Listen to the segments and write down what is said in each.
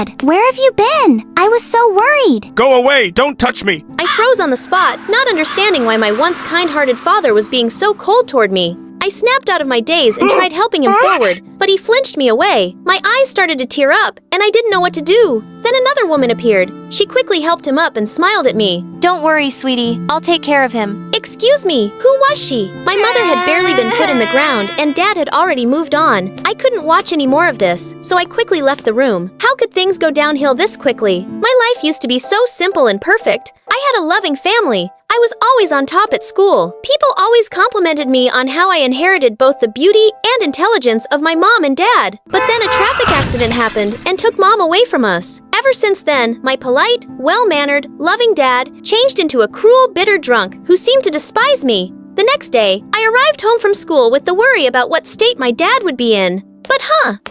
Dad, where have you been? I was so worried. Go away! Don't touch me! I froze on the spot, not understanding why my once kind-hearted father was being so cold toward me. I snapped out of my daze and tried helping him forward, but he flinched me away. My eyes started to tear up, and I didn't know what to do. Then another woman appeared. She quickly helped him up and smiled at me. Don't worry, sweetie. I'll take care of him. Excuse me, who was she? My mother had barely been put in the ground, and Dad had already moved on. I couldn't watch any more of this, so I quickly left the room. How could things go downhill this quickly? My life used to be so simple and perfect. I had a loving family. I was always on top at school. People always complimented me on how I inherited both the beauty and intelligence of my mom and dad. But then a traffic accident happened and took Mom away from us. Ever since then, my polite, well-mannered, loving dad changed into a cruel, bitter drunk who seemed to despise me. The next day, I arrived home from school with the worry about what state my dad would be in. But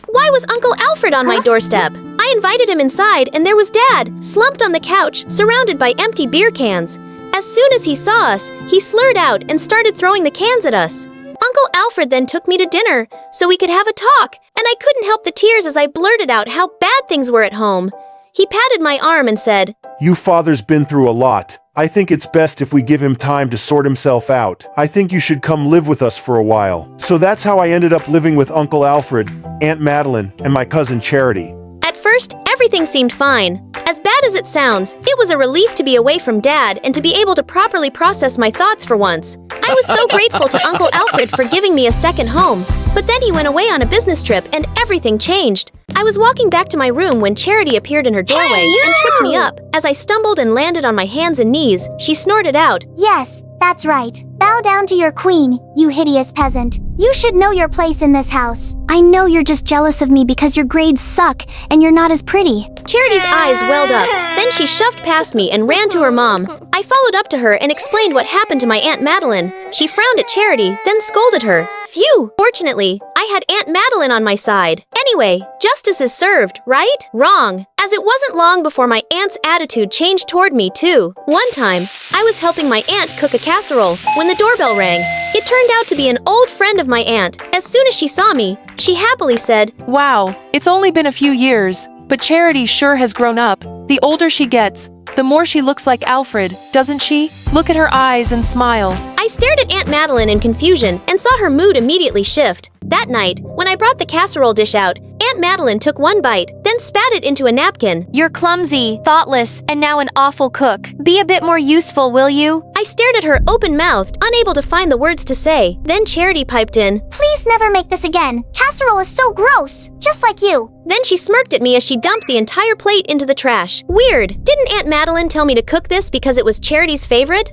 why was Uncle Alfred on my doorstep? I invited him inside and there was Dad, slumped on the couch, surrounded by empty beer cans. As soon as he saw us, he slurred out and started throwing the cans at us. Uncle Alfred then took me to dinner so we could have a talk, and I couldn't help the tears as I blurted out how bad things were at home. He patted my arm and said, "You father's been through a lot. I think it's best if we give him time to sort himself out. I think you should come live with us for a while." So that's how I ended up living with Uncle Alfred, Aunt Madeline, and my cousin Charity. At first, everything seemed fine. As bad as it sounds, it was a relief to be away from Dad and to be able to properly process my thoughts for once. I was so grateful to Uncle Alfred for giving me a second home. But then he went away on a business trip and everything changed. I was walking back to my room when Charity appeared in her doorway and tripped me up. As I stumbled and landed on my hands and knees, she snorted out, Yes, that's right. Bow down to your queen, you hideous peasant. You should know your place in this house. I know you're just jealous of me because your grades suck and you're not as pretty. Charity's eyes welled up. Then she shoved past me and ran to her mom. I followed up to her and explained what happened to my Aunt Madeline. She frowned at Charity, then scolded her. Phew! Fortunately, I had Aunt Madeline on my side. Anyway, justice is served, right? Wrong. As it wasn't long before my aunt's attitude changed toward me, too. One time, I was helping my aunt cook a casserole when the doorbell rang. It turned out to be an old friend of my aunt. As soon as she saw me, she happily said, "Wow, it's only been a few years, but Charity sure has grown up. The older she gets, the more she looks like Alfred, doesn't she? Look at her eyes and smile." I stared at Aunt Madeline in confusion and saw her mood immediately shift. That night, when I brought the casserole dish out, Aunt Madeline took one bite, then spat it into a napkin. You're clumsy, thoughtless, and now an awful cook. Be a bit more useful, will you? I stared at her open-mouthed, unable to find the words to say. Then Charity piped in, Please never make this again. Casserole is so gross, just like you. Then she smirked at me as she dumped the entire plate into the trash. Weird. Didn't Aunt Madeline tell me to cook this because it was Charity's favorite?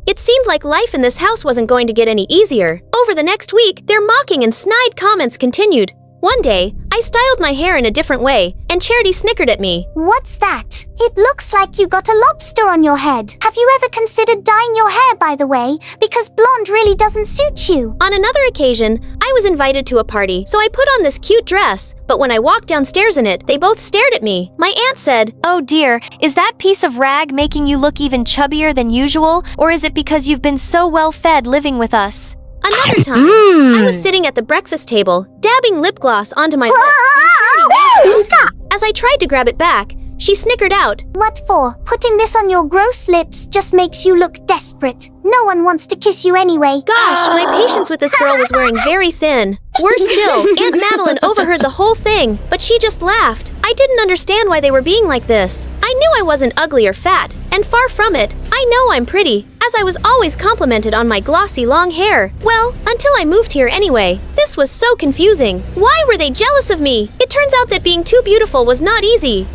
It seemed like life in this house wasn't going to get any easier. Over the next week, their mocking and snide comments continued. One day, I styled my hair in a different way, and Charity snickered at me. What's that? It looks like you got a lobster on your head. Have you ever considered dyeing your hair, by the way? Because blonde really doesn't suit you. On another occasion, I was invited to a party, so I put on this cute dress. But when I walked downstairs in it, they both stared at me. My aunt said, Oh dear, is that piece of rag making you look even chubbier than usual? Or is it because you've been so well fed living with us? Another time, I was sitting at the breakfast table, dabbing lip gloss onto my lips. Stop! As I tried to grab it back, she snickered out. What for? Putting this on your gross lips just makes you look desperate. No one wants to kiss you anyway. Gosh, my patience with this girl was wearing very thin. Worse still, Aunt Madeline overheard the whole thing, but she just laughed. I didn't understand why they were being like this. I knew I wasn't ugly or fat, and far from it. I know I'm pretty, as I was always complimented on my glossy long hair. Well, until I moved here anyway. This was so confusing. Why were they jealous of me? It turns out that being too beautiful was not easy.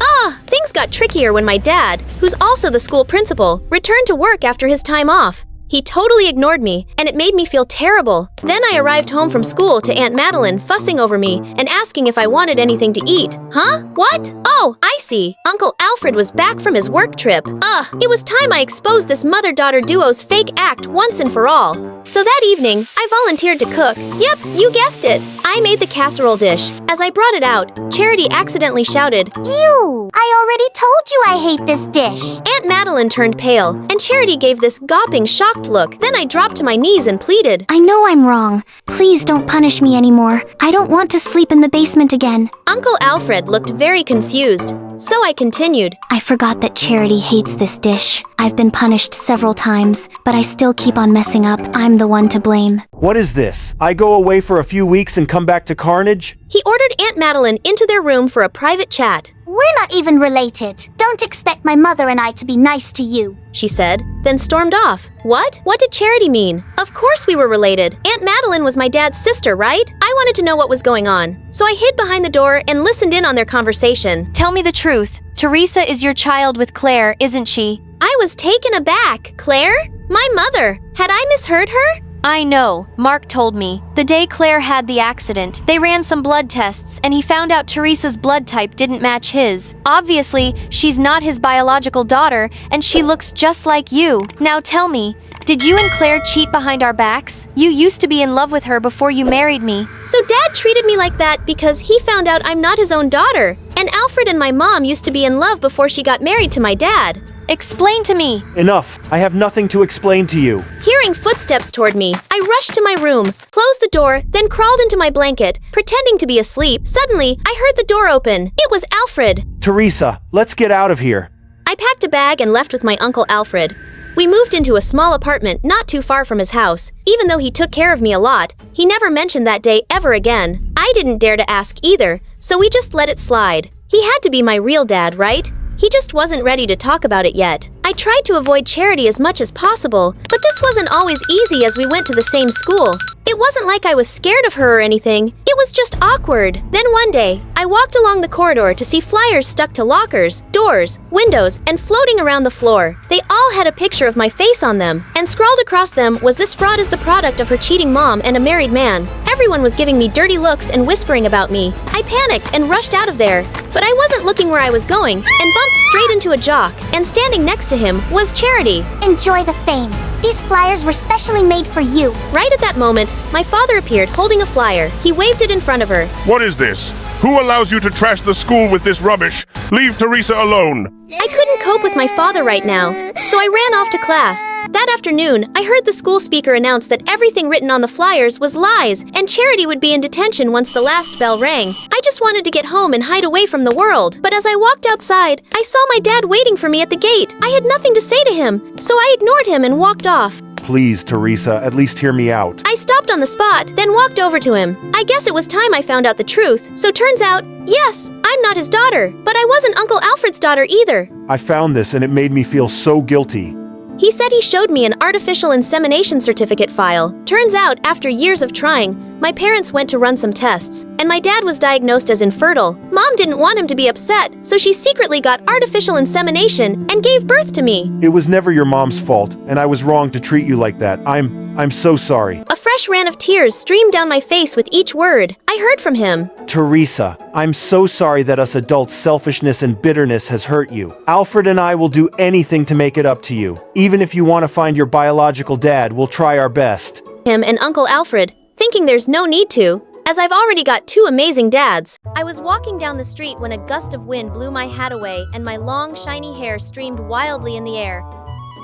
Things got trickier when my dad, who's also the school principal, returned to work after his time off. He totally ignored me, and it made me feel terrible. Then I arrived home from school to Aunt Madeline fussing over me and asking if I wanted anything to eat. Huh? What? Oh, I see. Uncle Alfred was back from his work trip. It was time I exposed this mother-daughter duo's fake act once and for all. So that evening, I volunteered to cook. Yep, you guessed it. I made the casserole dish. As I brought it out, Charity accidentally shouted, Ew! I already told you I hate this dish. Aunt Madeline turned pale, and Charity gave this gawping, shocked look. Then I dropped to my knees and pleaded, I know I'm wrong. Please don't punish me anymore. I don't want to sleep in the basement again. Uncle Alfred looked very confused. So I continued. I forgot that Charity hates this dish. I've been punished several times, but I still keep on messing up. I'm the one to blame. What is this? I go away for a few weeks and come back to carnage? He ordered Aunt Madeline into their room for a private chat. We're not even related. Don't expect my mother and I to be nice to you. She said, then stormed off. What? What did Charity mean? Of course we were related. Aunt Madeline was my dad's sister, right? I wanted to know what was going on. So I hid behind the door and listened in on their conversation. Tell me the truth. Teresa is your child with Claire, isn't she? I was taken aback. Claire? My mother. Had I misheard her? I know. Mark told me. The day Claire had the accident, they ran some blood tests and he found out Teresa's blood type didn't match his. Obviously, she's not his biological daughter and she looks just like you. Now tell me, did you and Claire cheat behind our backs? You used to be in love with her before you married me. So Dad treated me like that because he found out I'm not his own daughter. And Alfred and my mom used to be in love before she got married to my dad. Explain to me. Enough. I have nothing to explain to you. Hearing footsteps toward me, I rushed to my room, closed the door, then crawled into my blanket, pretending to be asleep. Suddenly, I heard the door open. It was Alfred. Teresa, let's get out of here. I packed a bag and left with my Uncle Alfred. We moved into a small apartment not too far from his house. Even though he took care of me a lot, he never mentioned that day ever again. I didn't dare to ask either, so we just let it slide. He had to be my real dad, right? He just wasn't ready to talk about it yet. I tried to avoid Charity as much as possible, but this wasn't always easy as we went to the same school. It wasn't like I was scared of her or anything. It was just awkward. Then one day, I walked along the corridor to see flyers stuck to lockers, doors, windows, and floating around the floor. They all had a picture of my face on them, and scrawled across them was "This fraud is the product of her cheating mom and a married man." Everyone was giving me dirty looks and whispering about me. I panicked and rushed out of there, but I wasn't looking where I was going and bumped straight into a jock, and standing next to him was Charity. Enjoy the fame. These flyers were specially made for you. Right at that moment, my father appeared holding a flyer. He waved it in front of her. What is this? Who allows you to trash the school with this rubbish? Leave Teresa alone. I couldn't cope with my father right now, so I ran off to class. That afternoon, I heard the school speaker announce that everything written on the flyers was lies, and Charity would be in detention once the last bell rang. I just wanted to get home and hide away from the world. But as I walked outside, I saw my dad waiting for me at the gate. I had nothing to say to him, so I ignored him and walked off. Please, Teresa, at least hear me out. I stopped on the spot, then walked over to him. I guess it was time I found out the truth. So turns out, yes, I'm not his daughter, but I wasn't Uncle Alfred's daughter either. I found this and it made me feel so guilty. He said he showed me an artificial insemination certificate file. Turns out, after years of trying, my parents went to run some tests, and my dad was diagnosed as infertile. Mom didn't want him to be upset, so she secretly got artificial insemination and gave birth to me. It was never your mom's fault, and I was wrong to treat you like that. I'm so sorry. A fresh ran of tears streamed down my face with each word. I heard from him. Teresa, I'm so sorry that us adults' selfishness and bitterness has hurt you. Alfred and I will do anything to make it up to you. Even if you want to find your biological dad, we'll try our best. Him and Uncle Alfred, thinking there's no need to, as I've already got two amazing dads. I was walking down the street when a gust of wind blew my hat away and my long, shiny hair streamed wildly in the air.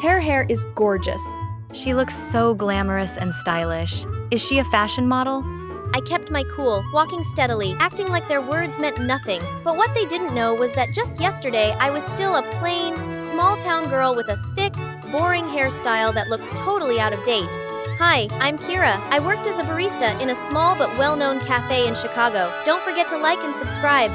Her hair is gorgeous. She looks so glamorous and stylish. Is she a fashion model? I kept my cool, walking steadily, acting like their words meant nothing. But what they didn't know was that just yesterday I was still a plain, small-town girl with a thick, boring hairstyle that looked totally out of date. Hi, I'm Kira. I worked as a barista in a small but well-known cafe in Chicago. Don't forget to like and subscribe.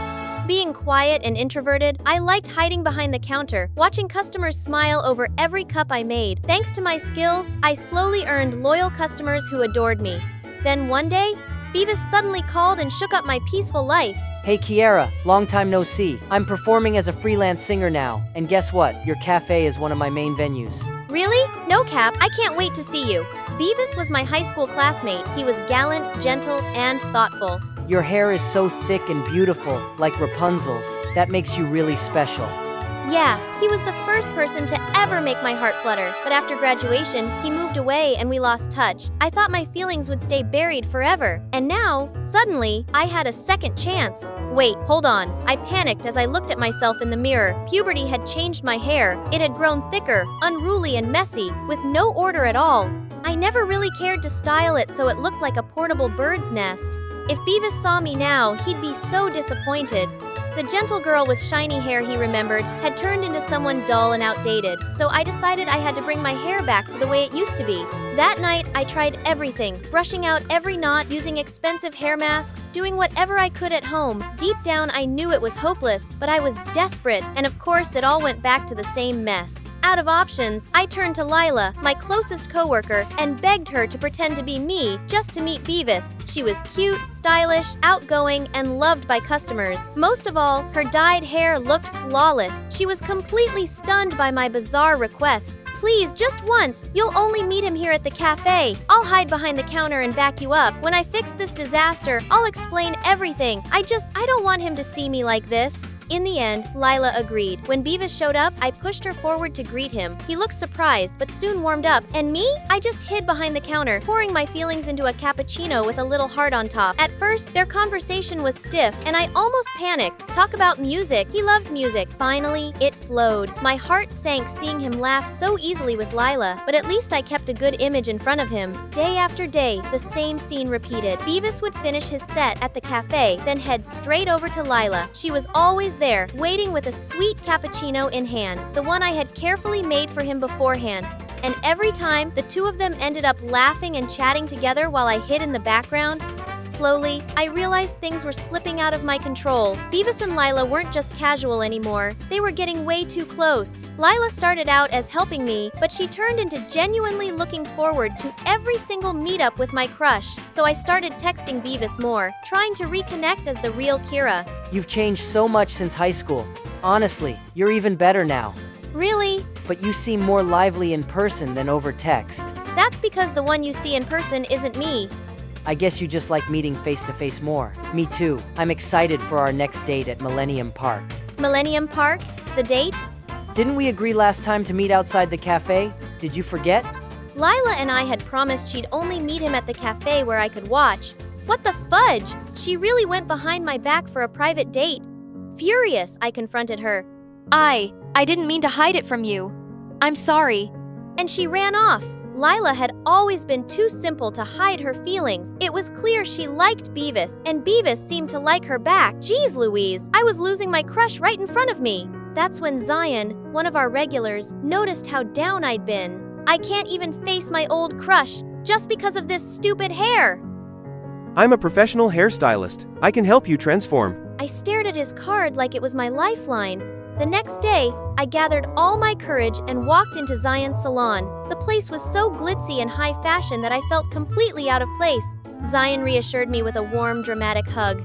Being quiet and introverted, I liked hiding behind the counter, watching customers smile over every cup I made. Thanks to my skills, I slowly earned loyal customers who adored me. Then one day, Beavis suddenly called and shook up my peaceful life. Hey Kiara, long time no see. I'm performing as a freelance singer now, and guess what? Your cafe is one of my main venues. Really? No, Cap, I can't wait to see you. Beavis was my high school classmate. He was gallant, gentle, and thoughtful. Your hair is so thick and beautiful, like Rapunzel's. That makes you really special. Yeah, he was the first person to ever make my heart flutter, but after graduation, he moved away and we lost touch. I thought my feelings would stay buried forever, and now, suddenly, I had a second chance. Wait, hold on. I panicked as I looked at myself in the mirror. Puberty had changed my hair. It had grown thicker, unruly, and messy, with no order at all. I never really cared to style it so it looked like a portable bird's nest. If Beavis saw me now, he'd be so disappointed. The gentle girl with shiny hair he remembered had turned into someone dull and outdated, so I decided I had to bring my hair back to the way it used to be. That night, I tried everything, brushing out every knot, using expensive hair masks, doing whatever I could at home. Deep down, I knew it was hopeless, but I was desperate, and of course, it all went back to the same mess. Out of options, I turned to Lila, my closest coworker, and begged her to pretend to be me just to meet Beavis. She was cute, stylish, outgoing, and loved by customers. Most of all, her dyed hair looked flawless. She was completely stunned by my bizarre request. Please, just once. You'll only meet him here at the cafe. I'll hide behind the counter and back you up. When I fix this disaster, I'll explain everything. I don't want him to see me like this. In the end, Lila agreed. When Beavis showed up, I pushed her forward to greet him. He looked surprised, but soon warmed up. And me? I just hid behind the counter, pouring my feelings into a cappuccino with a little heart on top. At first, their conversation was stiff, and I almost panicked. Talk about music. He loves music. Finally, it flowed. My heart sank seeing him laugh so easily with Lila, but at least I kept a good image in front of him. Day after day, the same scene repeated. Beavis would finish his set at the cafe, then head straight over to Lila. She was always there, waiting with a sweet cappuccino in hand, the one I had carefully made for him beforehand. And every time, the two of them ended up laughing and chatting together while I hid in the background. Slowly, I realized things were slipping out of my control. Beavis and Lila weren't just casual anymore. They were getting way too close. Lila started out as helping me, but she turned into genuinely looking forward to every single meetup with my crush. So I started texting Beavis more, trying to reconnect as the real Kira. You've changed so much since high school. Honestly, you're even better now. Really? But you seem more lively in person than over text. That's because the one you see in person isn't me. I guess you just like meeting face-to-face more. Me too. I'm excited for our next date at Millennium Park. Millennium Park? The date? Didn't we agree last time to meet outside the cafe? Did you forget? Lila and I had promised she'd only meet him at the cafe where I could watch. What the fudge? She really went behind my back for a private date. Furious, I confronted her. I didn't mean to hide it from you. I'm sorry. And she ran off. Lila had always been too simple to hide her feelings. It was clear she liked Beavis, and Beavis seemed to like her back. Jeez Louise, I was losing my crush right in front of me. That's when Zion, one of our regulars, noticed how down I'd been. I can't even face my old crush, just because of this stupid hair. I'm a professional hairstylist. I can help you transform. I stared at his card like it was my lifeline. The next day, I gathered all my courage and walked into Zion's salon. The place was so glitzy and high fashion that I felt completely out of place. Zion reassured me with a warm, dramatic hug.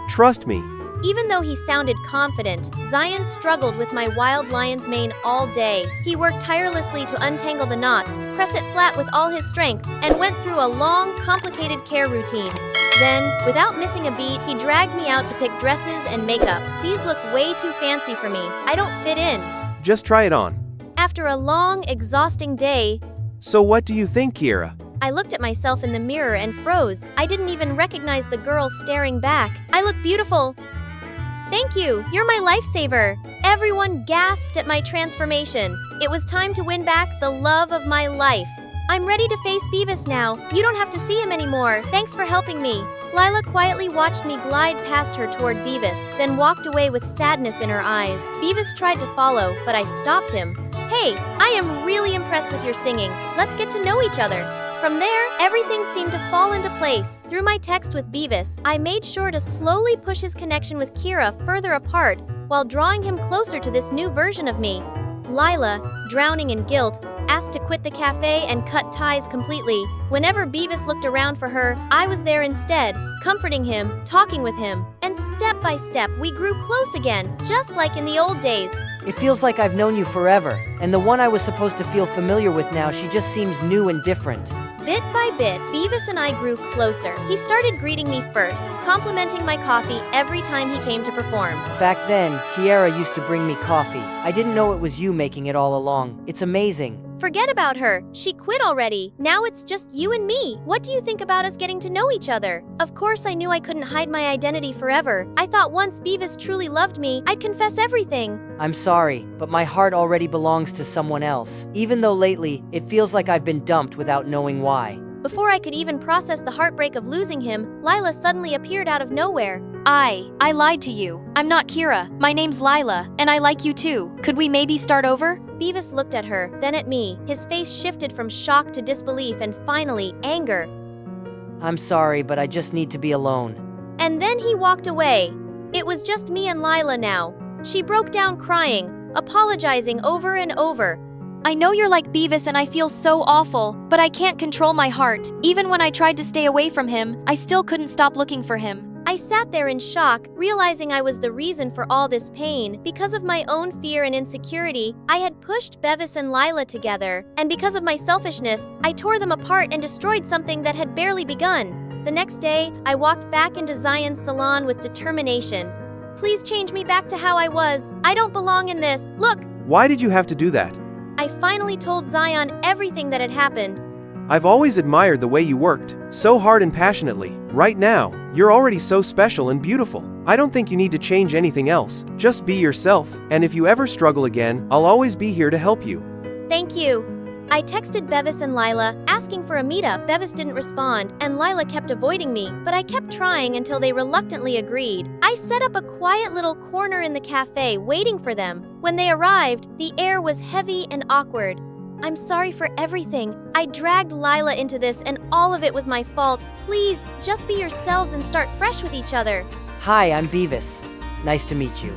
Trust me. Even though he sounded confident, Zion struggled with my wild lion's mane all day. He worked tirelessly to untangle the knots, press it flat with all his strength, and went through a long, complicated care routine. Then, without missing a beat, he dragged me out to pick dresses and makeup. These look way too fancy for me. I don't fit in. Just try it on. After a long, exhausting day, So what do you think, Kira? I looked at myself in the mirror and froze. I didn't even recognize the girl staring back. I look beautiful. Thank you. You're my lifesaver. Everyone gasped at my transformation. It was time to win back the love of my life. I'm ready to face Beavis now. You don't have to see him anymore. Thanks for helping me. Lila quietly watched me glide past her toward Beavis, then walked away with sadness in her eyes. Beavis tried to follow, but I stopped him. Hey, I am really impressed with your singing. Let's get to know each other. From there, everything seemed to fall into place. Through my text with Beavis, I made sure to slowly push his connection with Kira further apart while drawing him closer to this new version of me. Lila, drowning in guilt, asked to quit the cafe and cut ties completely. Whenever Beavis looked around for her, I was there instead, comforting him, talking with him, and step by step we grew close again, just like in the old days. It feels like I've known you forever, and the one I was supposed to feel familiar with now, she just seems new and different. Bit by bit, Beavis and I grew closer. He started greeting me first, complimenting my coffee every time he came to perform. Back then, Kiara used to bring me coffee. I didn't know it was you making it all along. It's amazing. Forget about her. She quit already. Now it's just you and me. What do you think about us getting to know each other? Of course, I knew I couldn't hide my identity forever. I thought once Beavis truly loved me, I'd confess everything. I'm sorry, but my heart already belongs to someone else. Even though lately, it feels like I've been dumped without knowing why. Before I could even process the heartbreak of losing him, Lila suddenly appeared out of nowhere. I lied to you. I'm not Kira. My name's Lila, and I like you too. Could we maybe start over? Beavis looked at her, then at me. His face shifted from shock to disbelief and finally, anger. I'm sorry, but I just need to be alone. And then he walked away. It was just me and Lila now. She broke down crying, apologizing over and over. I know you're like Beavis and I feel so awful, but I can't control my heart. Even when I tried to stay away from him, I still couldn't stop looking for him. I sat there in shock, realizing I was the reason for all this pain. Because of my own fear and insecurity, I had pushed Bevis and Lila together, and because of my selfishness, I tore them apart and destroyed something that had barely begun. The next day, I walked back into Zion's salon with determination. Please change me back to how I was. I don't belong in this. Look! Why did you have to do that? I finally told Zion everything that had happened. I've always admired the way you worked, so hard and passionately. Right now, you're already so special and beautiful. I don't think you need to change anything else. Just be yourself, and if you ever struggle again, I'll always be here to help you. Thank you. I texted Bevis and Lila, asking for a meetup. Bevis didn't respond, and Lila kept avoiding me, but I kept trying until they reluctantly agreed. I set up a quiet little corner in the cafe, waiting for them. When they arrived, the air was heavy and awkward. I'm sorry for everything. I dragged Lila into this, and all of it was my fault. Please, just be yourselves and start fresh with each other. Hi, I'm Beavis. Nice to meet you.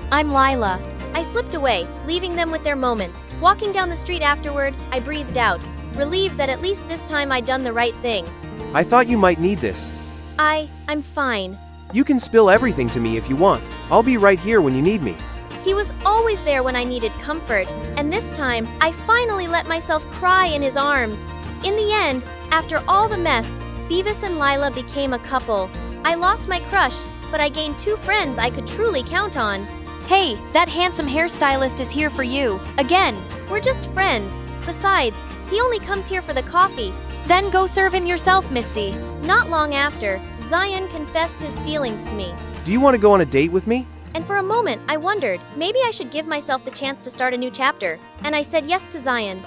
I'm Lila. I slipped away, leaving them with their moments. Walking down the street afterward, I breathed out, relieved that at least this time I'd done the right thing. I thought you might need this. I'm fine. You can spill everything to me if you want. I'll be right here when you need me. He was always there when I needed comfort, and this time, I finally let myself cry in his arms. In the end, after all the mess, Beavis and Lila became a couple. I lost my crush, but I gained two friends I could truly count on. Hey, that handsome hairstylist is here for you. Again. We're just friends. Besides, he only comes here for the coffee. Then go serve him yourself, Missy. Not long after, Zion confessed his feelings to me. Do you want to go on a date with me? And for a moment, I wondered, maybe I should give myself the chance to start a new chapter. And I said yes to Zion.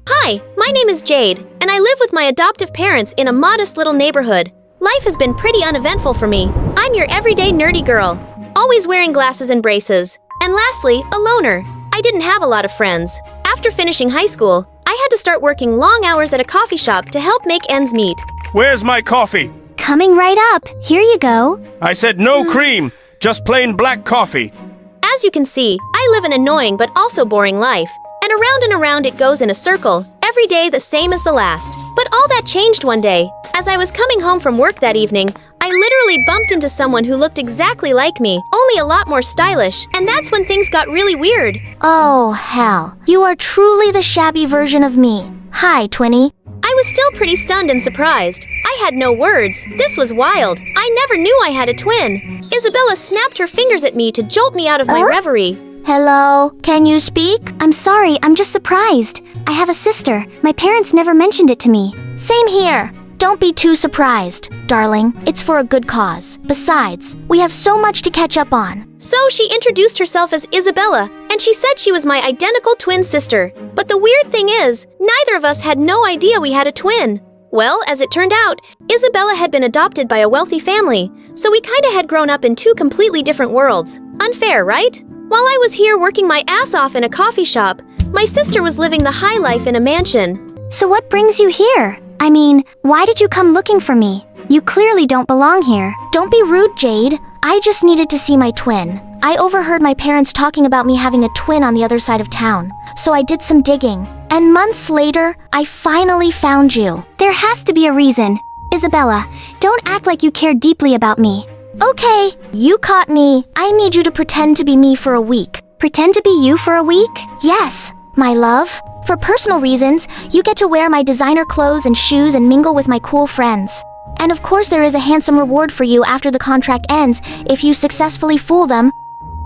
Hi, my name is Jade, and I live with my adoptive parents in a modest little neighborhood. Life has been pretty uneventful for me. I'm your everyday nerdy girl, always wearing glasses and braces. And lastly, a loner. I didn't have a lot of friends. After finishing high school, I had to start working long hours at a coffee shop to help make ends meet. Where's my coffee? Coming right up. Here you go. I said no cream, just plain black coffee. As you can see, I live an annoying but also boring life. And around it goes in a circle, every day the same as the last. But all that changed one day. As I was coming home from work that evening, I literally bumped into someone who looked exactly like me, only a lot more stylish. And that's when things got really weird. Oh, hell. You are truly the shabby version of me. Hi, Twinnie. I was still pretty stunned and surprised. I had no words. This was wild. I never knew I had a twin. Isabella snapped her fingers at me to jolt me out of my reverie. Hello, can you speak? I'm sorry, I'm just surprised. I have a sister. My parents never mentioned it to me. Same here. Don't be too surprised, darling. It's for a good cause. Besides, we have so much to catch up on. So she introduced herself as Isabella, and she said she was my identical twin sister. But the weird thing is, neither of us had no idea we had a twin. Well, as it turned out, Isabella had been adopted by a wealthy family, so we kinda had grown up in two completely different worlds. Unfair, right? While I was here working my ass off in a coffee shop, my sister was living the high life in a mansion. So what brings you here? I mean, why did you come looking for me? You clearly don't belong here. Don't be rude, Jade. I just needed to see my twin. I overheard my parents talking about me having a twin on the other side of town, so I did some digging. And months later, I finally found you. There has to be a reason. Isabella, don't act like you care deeply about me. Okay, you caught me. I need you to pretend to be me for a week. Pretend to be you for a week? Yes, my love. For personal reasons, you get to wear my designer clothes and shoes and mingle with my cool friends. And of course there is a handsome reward for you after the contract ends if you successfully fool them.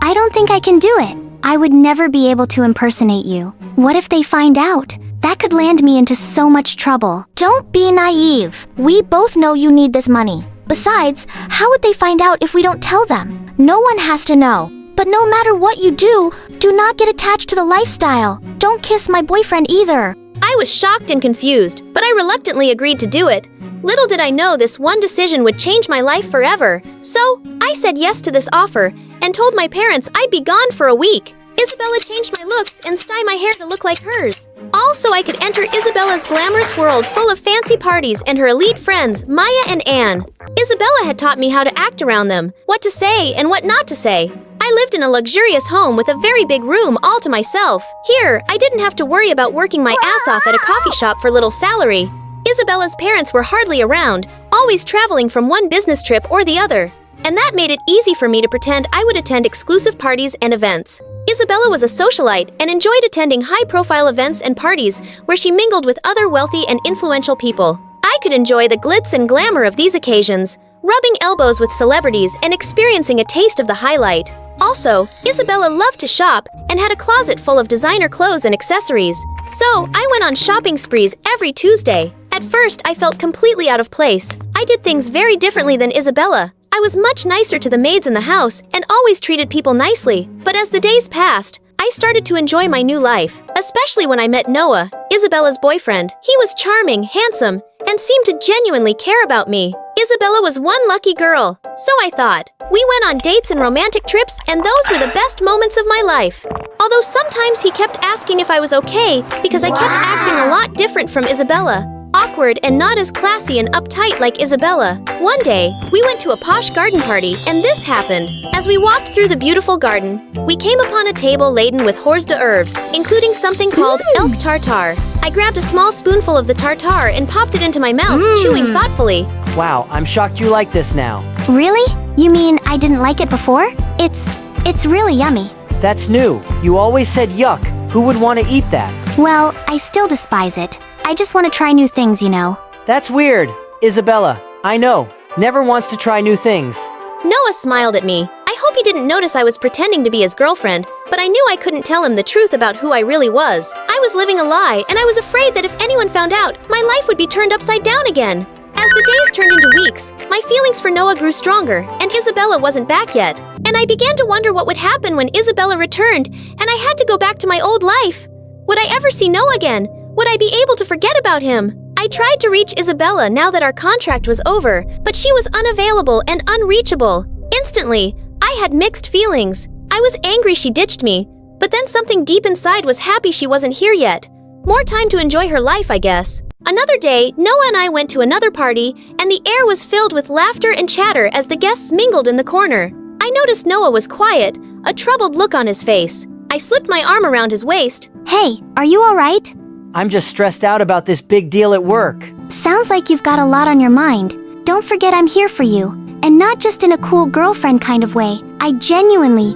I don't think I can do it. I would never be able to impersonate you. What if they find out? That could land me into so much trouble. Don't be naive. We both know you need this money. Besides, how would they find out if we don't tell them? No one has to know. But no matter what you do not get attached to the lifestyle. Don't kiss my boyfriend either. I was shocked and confused, but I reluctantly agreed to do it. Little did I know this one decision would change my life forever. So, I said yes to this offer and told my parents I'd be gone for a week. Isabella changed my looks and style my hair to look like hers. Also, I could enter Isabella's glamorous world full of fancy parties and her elite friends, Maya and Anne. Isabella had taught me how to act around them, what to say and what not to say. I lived in a luxurious home with a very big room all to myself. Here, I didn't have to worry about working my ass off at a coffee shop for little salary. Isabella's parents were hardly around, always traveling from one business trip or the other. And that made it easy for me to pretend I would attend exclusive parties and events. Isabella was a socialite and enjoyed attending high-profile events and parties where she mingled with other wealthy and influential people. I could enjoy the glitz and glamour of these occasions, rubbing elbows with celebrities and experiencing a taste of the highlight. Also, Isabella loved to shop and had a closet full of designer clothes and accessories. So, I went on shopping sprees every Tuesday. At first, I felt completely out of place. I did things very differently than Isabella. I was much nicer to the maids in the house and always treated people nicely. But as the days passed, I started to enjoy my new life, especially when I met Noah, Isabella's boyfriend. He was charming, handsome, and seemed to genuinely care about me. Isabella was one lucky girl, so I thought. We went on dates and romantic trips, and those were the best moments of my life. Although sometimes he kept asking if I was okay because I kept acting a lot different from Isabella. Awkward and not as classy and uptight like Isabella. One day, we went to a posh garden party, and this happened. As we walked through the beautiful garden, we came upon a table laden with hors d'oeuvres, including something called elk tartare. I grabbed a small spoonful of the tartare and popped it into my mouth, chewing thoughtfully. Wow, I'm shocked you like this now. Really? You mean I didn't like it before? It's really yummy. That's new. You always said yuck. Who would want to eat that? Well, I still despise it. I just want to try new things, you know. That's weird. Isabella, I know. Never wants to try new things. Noah smiled at me. I hope he didn't notice I was pretending to be his girlfriend, but I knew I couldn't tell him the truth about who I really was. I was living a lie, and I was afraid that if anyone found out, my life would be turned upside down again. As the days turned into weeks, my feelings for Noah grew stronger, and Isabella wasn't back yet. And I began to wonder what would happen when Isabella returned, and I had to go back to my old life. Would I ever see Noah again? Would I be able to forget about him? I tried to reach Isabella now that our contract was over, but she was unavailable and unreachable. Instantly, I had mixed feelings. I was angry she ditched me, but then something deep inside was happy she wasn't here yet. More time to enjoy her life, I guess. Another day, Noah and I went to another party, and the air was filled with laughter and chatter as the guests mingled in the corner. I noticed Noah was quiet, a troubled look on his face. I slipped my arm around his waist. Hey, are you all right? I'm just stressed out about this big deal at work. Sounds like you've got a lot on your mind. Don't forget I'm here for you. And not just in a cool girlfriend kind of way. I genuinely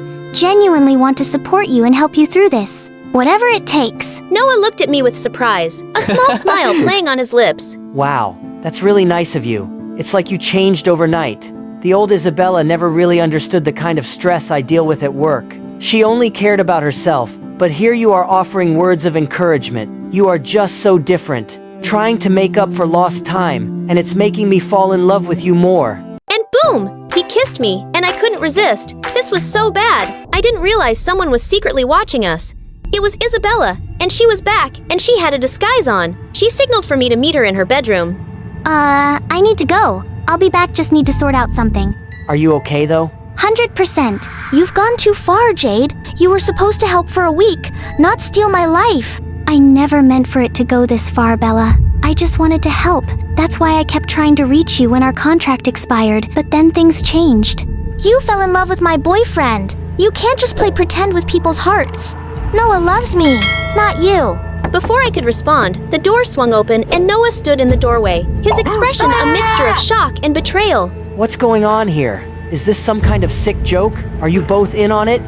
want to support you and help you through this. Whatever it takes. Noah looked at me with surprise, a small smile playing on his lips. Wow, that's really nice of you. It's like you changed overnight. The old Isabella never really understood the kind of stress I deal with at work. She only cared about herself, but here you are offering words of encouragement. You are just so different, trying to make up for lost time, and it's making me fall in love with you more. And boom! He kissed me, and I couldn't resist. This was so bad. I didn't realize someone was secretly watching us. It was Isabella, and she was back, and she had a disguise on. She signaled for me to meet her in her bedroom. I need to go. I'll be back, just need to sort out something. Are you okay though? 100%. You've gone too far, Jade. You were supposed to help for a week, not steal my life. I never meant for it to go this far, Bella. I just wanted to help. That's why I kept trying to reach you when our contract expired, but then things changed. You fell in love with my boyfriend. You can't just play pretend with people's hearts. Noah loves me, not you. Before I could respond, the door swung open and Noah stood in the doorway, his expression a mixture of shock and betrayal. What's going on here? Is this some kind of sick joke? Are you both in on it?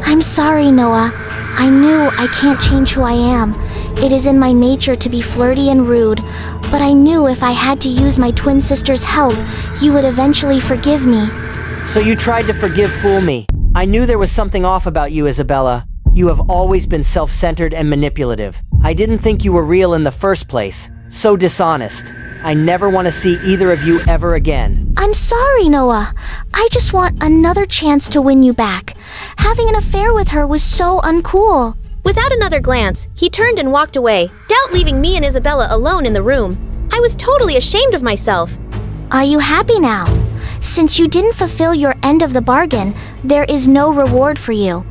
I'm sorry, Noah. I knew I can't change who I am. It is in my nature to be flirty and rude, but I knew if I had to use my twin sister's help, you would eventually forgive me. So you tried to fool me. I knew there was something off about you, Isabella. You have always been self-centered and manipulative. I didn't think you were real in the first place. So dishonest. I never want to see either of you ever again. I'm sorry, Noah. I just want another chance to win you back. Having an affair with her was so uncool. Without another glance, he turned and walked away, doubt leaving me and Isabella alone in the room. I was totally ashamed of myself. Are you happy now? Since you didn't fulfill your end of the bargain, there is no reward for you.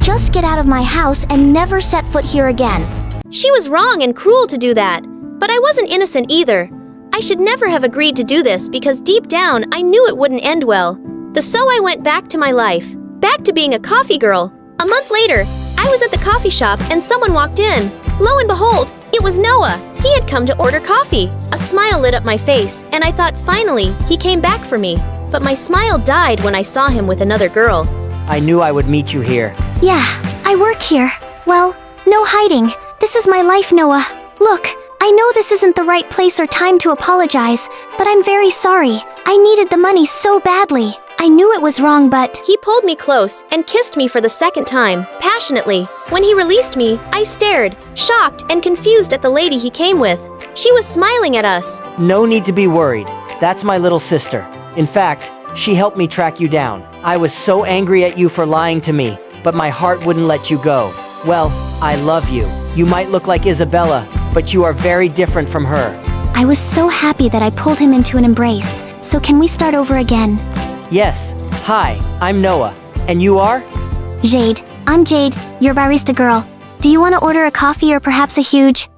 Just get out of my house and never set foot here again. She was wrong and cruel to do that. But I wasn't innocent either. I should never have agreed to do this because deep down I knew it wouldn't end well. So I went back to my life. Back to being a coffee girl. A month later, I was at the coffee shop and someone walked in. Lo and behold, it was Noah. He had come to order coffee. A smile lit up my face, and I thought finally he came back for me. But my smile died when I saw him with another girl. I knew I would meet you here. Yeah, I work here. Well, no hiding. This is my life, Noah. Look, I know this isn't the right place or time to apologize, but I'm very sorry. I needed the money so badly. I knew it was wrong, but He pulled me close and kissed me for the second time, passionately. When he released me, I stared, shocked and confused at the lady he came with. She was smiling at us. No need to be worried. That's my little sister. In fact, she helped me track you down. I was so angry at you for lying to me, but my heart wouldn't let you go. Well, I love you. You might look like Isabella, but you are very different from her. I was so happy that I pulled him into an embrace. So can we start over again? Yes. Hi, I'm Noah. And you are? Jade. I'm Jade, your barista girl. Do you want to order a coffee or perhaps a huge